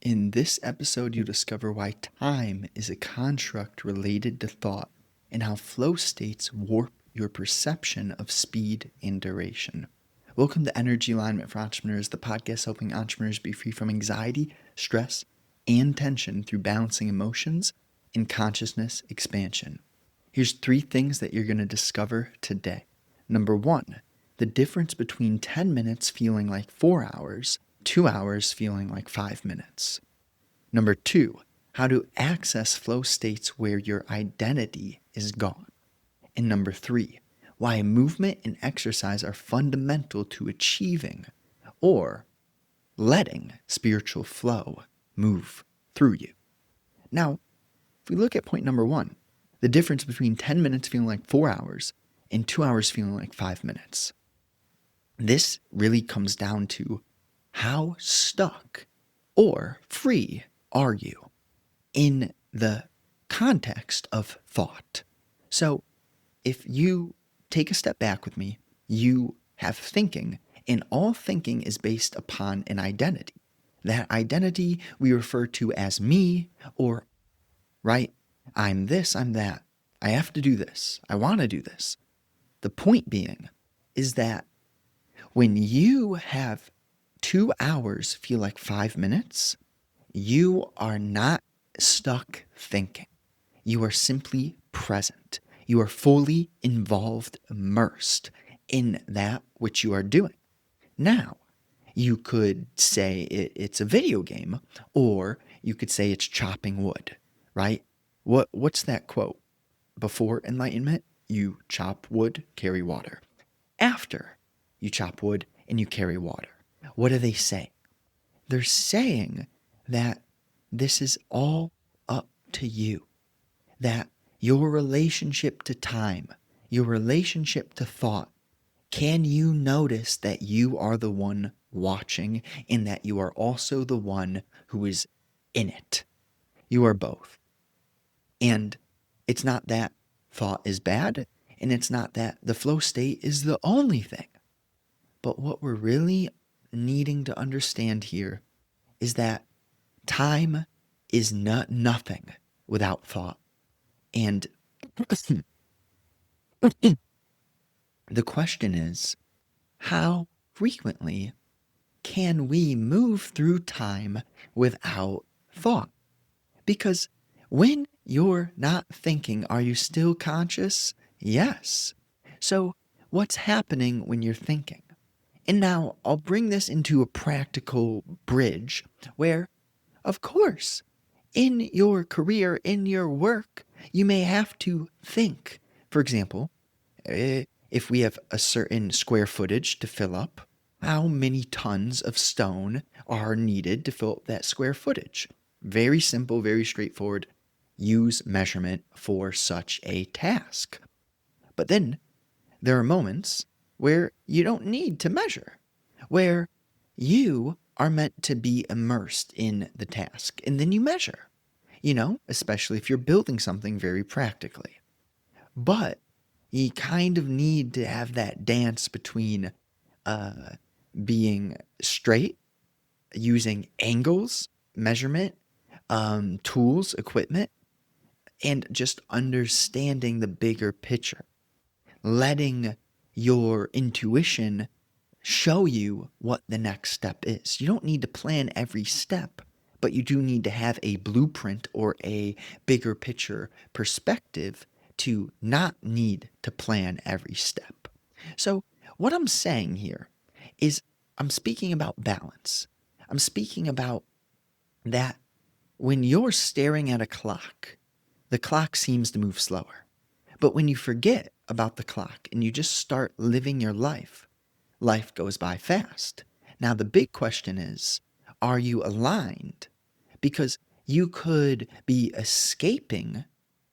In this episode, you discover why time is a construct related to thought and how flow states warp your perception of speed and duration. Welcome to Energy Alignment for Entrepreneurs, the podcast helping entrepreneurs be free from anxiety, stress, and tension through balancing emotions and consciousness expansion. Here's 3 things that you're going to discover today. Number 1, the difference between 10 minutes feeling like 4 hours, 2 hours feeling like 5 minutes. Number 2, how to access flow states where your identity is gone. And number 3, why movement and exercise are fundamental to achieving or letting spiritual flow move through you. Now, if we look at point number 1, the difference between 10 minutes feeling like 4 hours and 2 hours feeling like 5 minutes. This really comes down to how stuck or free are you in the context of thought. So if you take a step back with me, you have thinking, and all thinking is based upon an identity. That identity we refer to as me or, right? I'm this, I'm that. I have to do this. I want to do this. The point being is that when you have 2 hours feel like 5 minutes, you are not stuck thinking. You are simply present. You are fully involved, immersed in that which you are doing. Now, you could say it's a video game, or you could say it's chopping wood, right? What's that quote? Before enlightenment, you chop wood, carry water. After you chop wood and you carry water, what are they saying? They're saying that this is all up to you, that your relationship to time, your relationship to thought, can you notice that you are the one watching and that you are also the one who is in it? You are both. And it's not that thought is bad, and it's not that the flow state is the only thing. But what we're really needing to understand here is that time is nothing without thought. And the question is, how frequently can we move through time without thought? Because when you're not thinking, are you still conscious? Yes. So what's happening when you're thinking? And now I'll bring this into a practical bridge where, of course, in your career, in your work, you may have to think. For example, if we have a certain square footage to fill up, how many tons of stone are needed to fill up that square footage? Very simple, very straightforward. Use measurement for such a task. But then there are moments where you don't need to measure, where you are meant to be immersed in the task, and then you measure, especially if you're building something very practically. But you kind of need to have that dance between being straight, using angles, measurement, tools, equipment, and just understanding the bigger picture. Letting your intuition show you what the next step is. You don't need to plan every step, but you do need to have a blueprint or a bigger picture perspective to not need to plan every step. So, what I'm saying here is I'm speaking about balance. I'm speaking about that when you're staring at a clock, the clock seems to move slower. But when you forget about the clock and you just start living your life, life goes by fast. Now, the big question is, are you aligned? Because you could be escaping,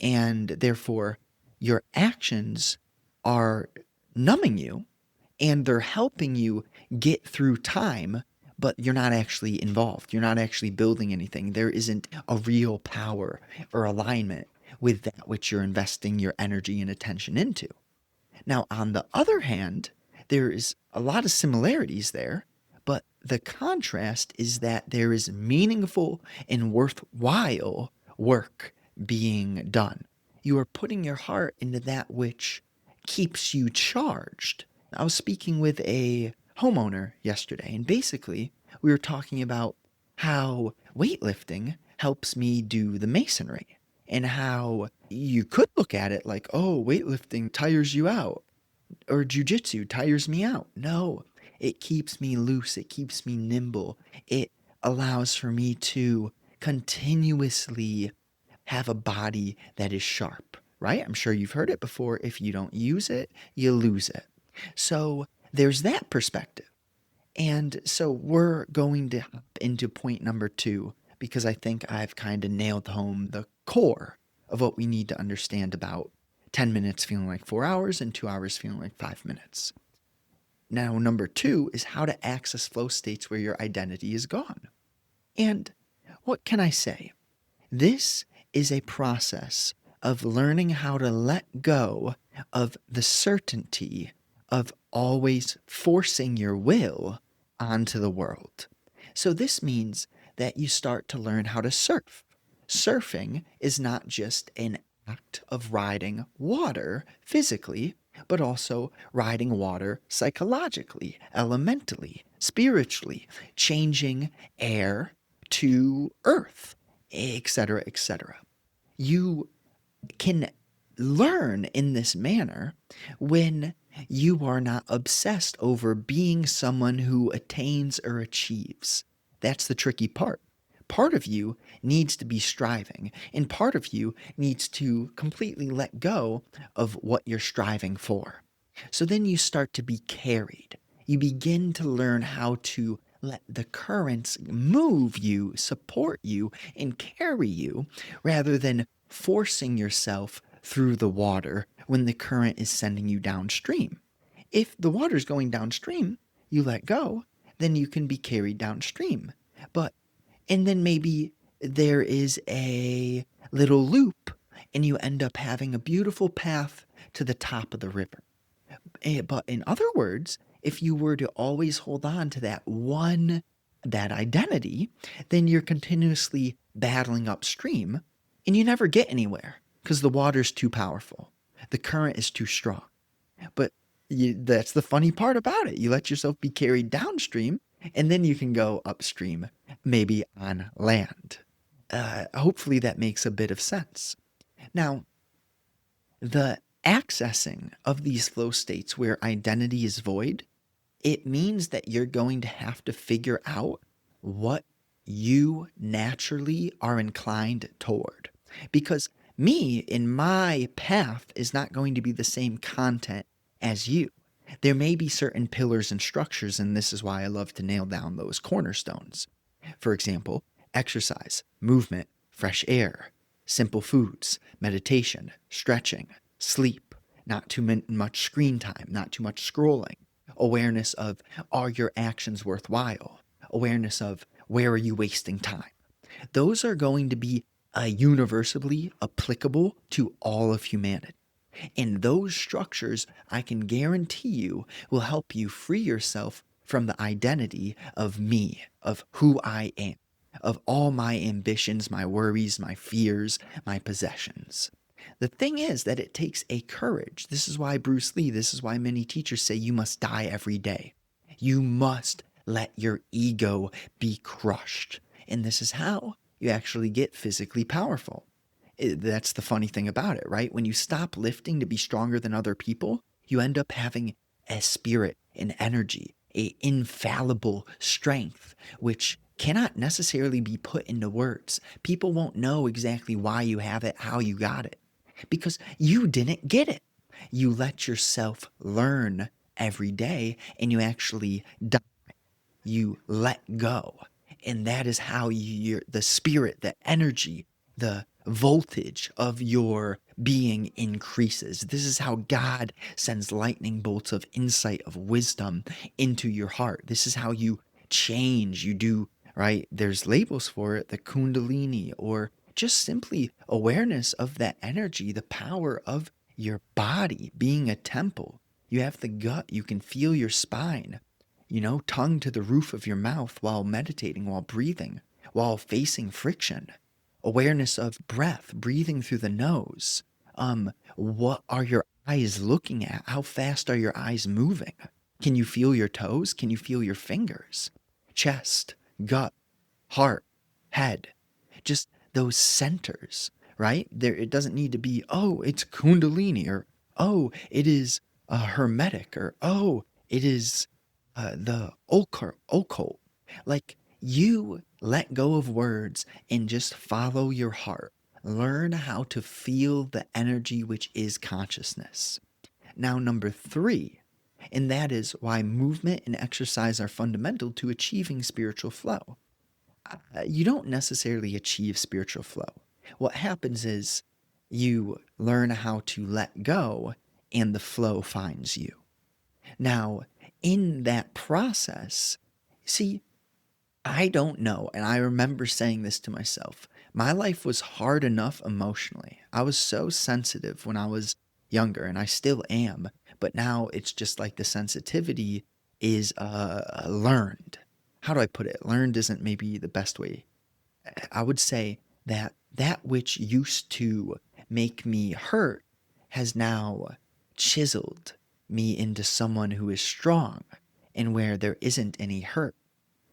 and therefore your actions are numbing you and they're helping you get through time, but you're not actually involved. You're not actually building anything. There isn't a real power or alignment with that which you're investing your energy and attention into. Now, on the other hand, there is a lot of similarities there, but the contrast is that there is meaningful and worthwhile work being done. You are putting your heart into that which keeps you charged. I was speaking with a homeowner yesterday, and basically, we were talking about how weightlifting helps me do the masonry, and how you could look at it like, oh, weightlifting tires you out, or jujitsu tires me out. No, it keeps me loose, it keeps me nimble, it allows for me to continuously have a body that is sharp, right? I'm sure you've heard it before. If you don't use it, you lose it. So there's that perspective. And so we're going to hop into point number 2 because I think I've kind of nailed home the core of what we need to understand about 10 minutes feeling like 4 hours and 2 hours feeling like 5 minutes. Now, number 2 is how to access flow states where your identity is gone. And what can I say? This is a process of learning how to let go of the certainty of always forcing your will onto the world. So, this means that you start to learn how to surf. Surfing is not just an act of riding water physically, but also riding water psychologically, elementally, spiritually, changing air to earth, etc., etc. You can learn in this manner when you are not obsessed over being someone who attains or achieves. That's the tricky part. Part of you needs to be striving, and part of you needs to completely let go of what you're striving for. So then you start to be carried. You begin to learn how to let the currents move you, support you, and carry you rather than forcing yourself through the water when the current is sending you downstream. If the water's going downstream, you let go, then you can be carried downstream. But, and then maybe there is a little loop and you end up having a beautiful path to the top of the river. But in other words, if you were to always hold on to that identity, then you're continuously battling upstream and you never get anywhere because the water's too powerful. The current is too strong. But that's the funny part about it. You let yourself be carried downstream and then you can go upstream, maybe on land. Hopefully that makes a bit of sense. Now, the accessing of these flow states where identity is void, it means that you're going to have to figure out what you naturally are inclined toward. Because me, in my path, is not going to be the same content as you. There may be certain pillars and structures, and this is why I love to nail down those cornerstones. For example, exercise, movement, fresh air, simple foods, meditation, stretching, sleep, not too much screen time, not too much scrolling, awareness of are your actions worthwhile, awareness of where are you wasting time. Those are going to be universally applicable to all of humanity. And those structures, I can guarantee you, will help you free yourself from the identity of me, of who I am, of all my ambitions, my worries, my fears, my possessions. The thing is that it takes a courage. This is why Bruce Lee, this is why many teachers say you must die every day. You must let your ego be crushed. And this is how you actually get physically powerful. That's the funny thing about it, right? When you stop lifting to be stronger than other people, you end up having a spirit, an energy, a infallible strength, which cannot necessarily be put into words. People won't know exactly why you have it, how you got it, because you didn't get it. You let yourself learn every day and you actually die. You let go. And that is how the spirit, the energy, the voltage of your being increases. This is how God sends lightning bolts of insight, of wisdom into your heart. This is how you change. You do, right? There's labels for it, the Kundalini, or just simply awareness of that energy, the power of your body being a temple. You have the gut, you can feel your spine. tongue to the roof of your mouth while meditating, while breathing, while facing friction, awareness of breath, breathing through the nose. What are your eyes looking at? How fast are your eyes moving? Can you feel your toes? Can you feel your fingers? Chest, gut, heart, head, just those centers, right? There, it doesn't need to be, oh, it's Kundalini, or oh, it is Hermetic, or oh, it is the occult. Like, you let go of words and just follow your heart. Learn how to feel the energy which is consciousness. Now, number three, and that is why movement and exercise are fundamental to achieving spiritual flow. You don't necessarily achieve spiritual flow. What happens is you learn how to let go and the flow finds you. Now, in that process, see, I don't know, and I remember saying this to myself. My life was hard enough emotionally. I was so sensitive when I was younger, and I still am, but now it's just like the sensitivity is learned. How do I put it? Learned isn't maybe the best way. I would say that that which used to make me hurt has now chiseled me into someone who is strong and where there isn't any hurt.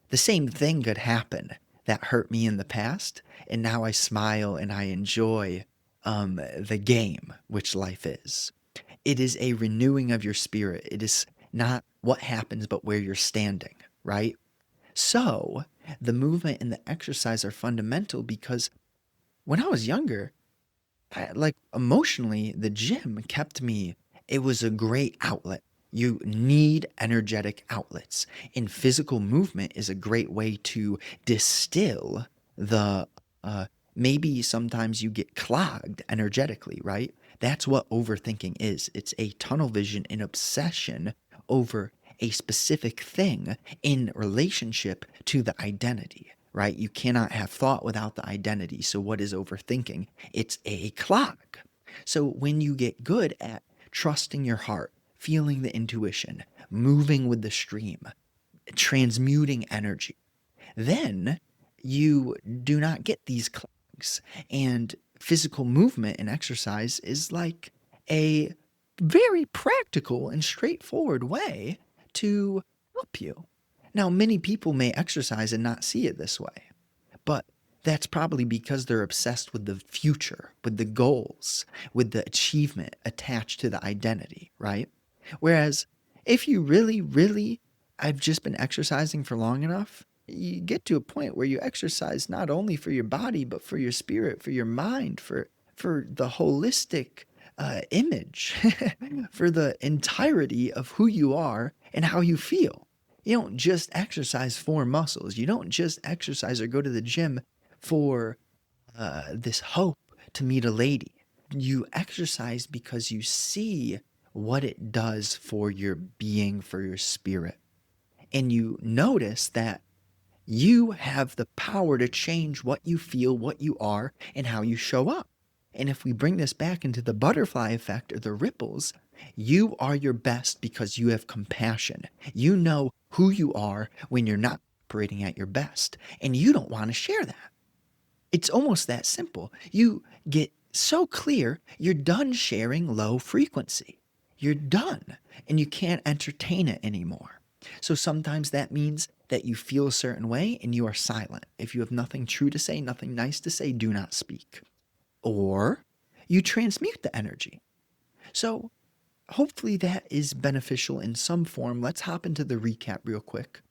The same thing could happen that hurt me in the past, and now I smile and I enjoy the game which life is. It is a renewing of your spirit. It is not what happens, but where you're standing, right? So, the movement and the exercise are fundamental because when I was younger, like emotionally, the gym kept me, it was a great outlet. You need energetic outlets, and physical movement is a great way to distill the maybe sometimes you get clogged energetically, right? That's what overthinking is. It's a tunnel vision, an obsession over a specific thing in relationship to the identity, right? You cannot have thought without the identity. So, what is overthinking? It's a clog. So, when you get good at trusting your heart, feeling the intuition, moving with the stream, transmuting energy, then you do not get these clogs. And physical movement and exercise is like a very practical and straightforward way to help you. Now, many people may exercise and not see it this way, but that's probably because they're obsessed with the future, with the goals, with the achievement attached to the identity, right? Whereas if you really, really, I've just been exercising for long enough, you get to a point where you exercise not only for your body, but for your spirit, for your mind, for the holistic image, for the entirety of who you are and how you feel. You don't just exercise for muscles. You don't just exercise or go to the gym for this hope to meet a lady. You exercise because you see what it does for your being, for your spirit. And you notice that you have the power to change what you feel, what you are, and how you show up. And if we bring this back into the butterfly effect or the ripples, you are your best because you have compassion. You know who you are when you're not operating at your best, and you don't want to share that. It's almost that simple. You get so clear, you're done sharing low frequency. You're done, and you can't entertain it anymore. So sometimes that means that you feel a certain way and you are silent. If you have nothing true to say, nothing nice to say, do not speak. Or you transmute the energy. So hopefully that is beneficial in some form. Let's hop into the recap real quick.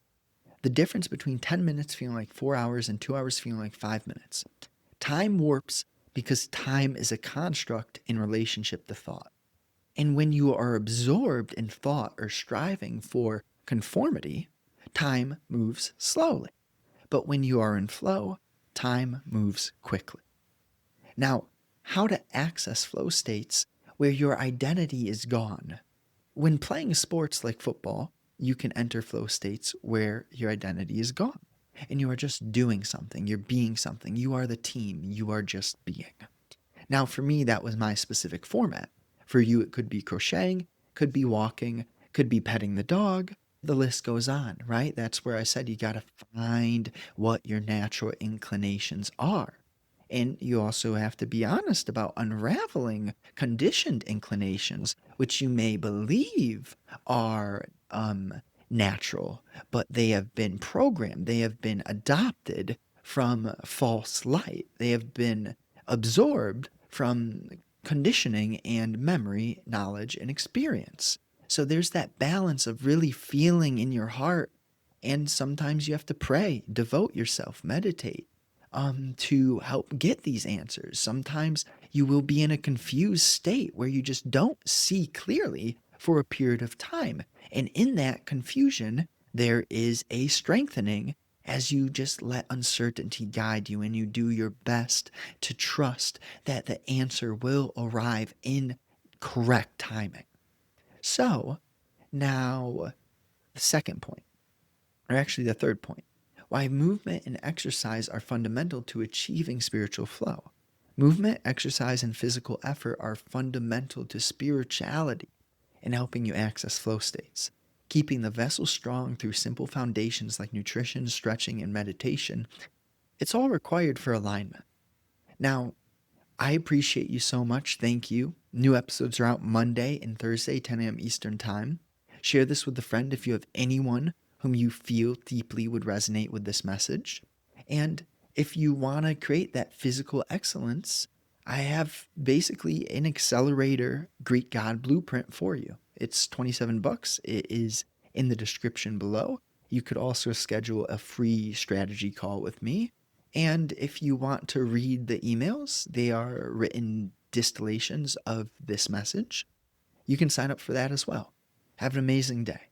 The difference between 10 minutes feeling like 4 hours and 2 hours feeling like 5 minutes. Time warps because time is a construct in relationship to thought. And when you are absorbed in thought or striving for conformity, time moves slowly. But when you are in flow, time moves quickly. Now, how to access flow states where your identity is gone. When playing sports like football, you can enter flow states where your identity is gone and you are just doing something, you're being something, you are the team, you are just being. Now, for me, that was my specific format. For you, it could be crocheting, could be walking, could be petting the dog, the list goes on, right? That's where I said you got to find what your natural inclinations are. And you also have to be honest about unraveling conditioned inclinations, which you may believe are natural, but they have been programmed, they have been adopted from false light, they have been absorbed from conditioning and memory, knowledge, and experience. So there's that balance of really feeling in your heart. And sometimes you have to pray, devote yourself, meditate to help get these answers. Sometimes you will be in a confused state where you just don't see clearly for a period of time. And in that confusion, there is a strengthening as you just let uncertainty guide you and you do your best to trust that the answer will arrive in correct timing. So, now the second point, or actually the third point, why movement and exercise are fundamental to achieving spiritual flow. Movement, exercise, and physical effort are fundamental to spirituality in helping you access flow states. Keeping the vessel strong through simple foundations like nutrition, stretching, and meditation, it's all required for alignment. Now, I appreciate you so much. Thank you. New episodes are out Monday and Thursday, 10 a.m. Eastern Time. Share this with a friend if you have anyone whom you feel deeply would resonate with this message. And if you want to create that physical excellence, I have basically an accelerator Greek God blueprint for you. It's 27 bucks. It is in the description below. You could also schedule a free strategy call with me. And if you want to read the emails, they are written distillations of this message. You can sign up for that as well. Have an amazing day.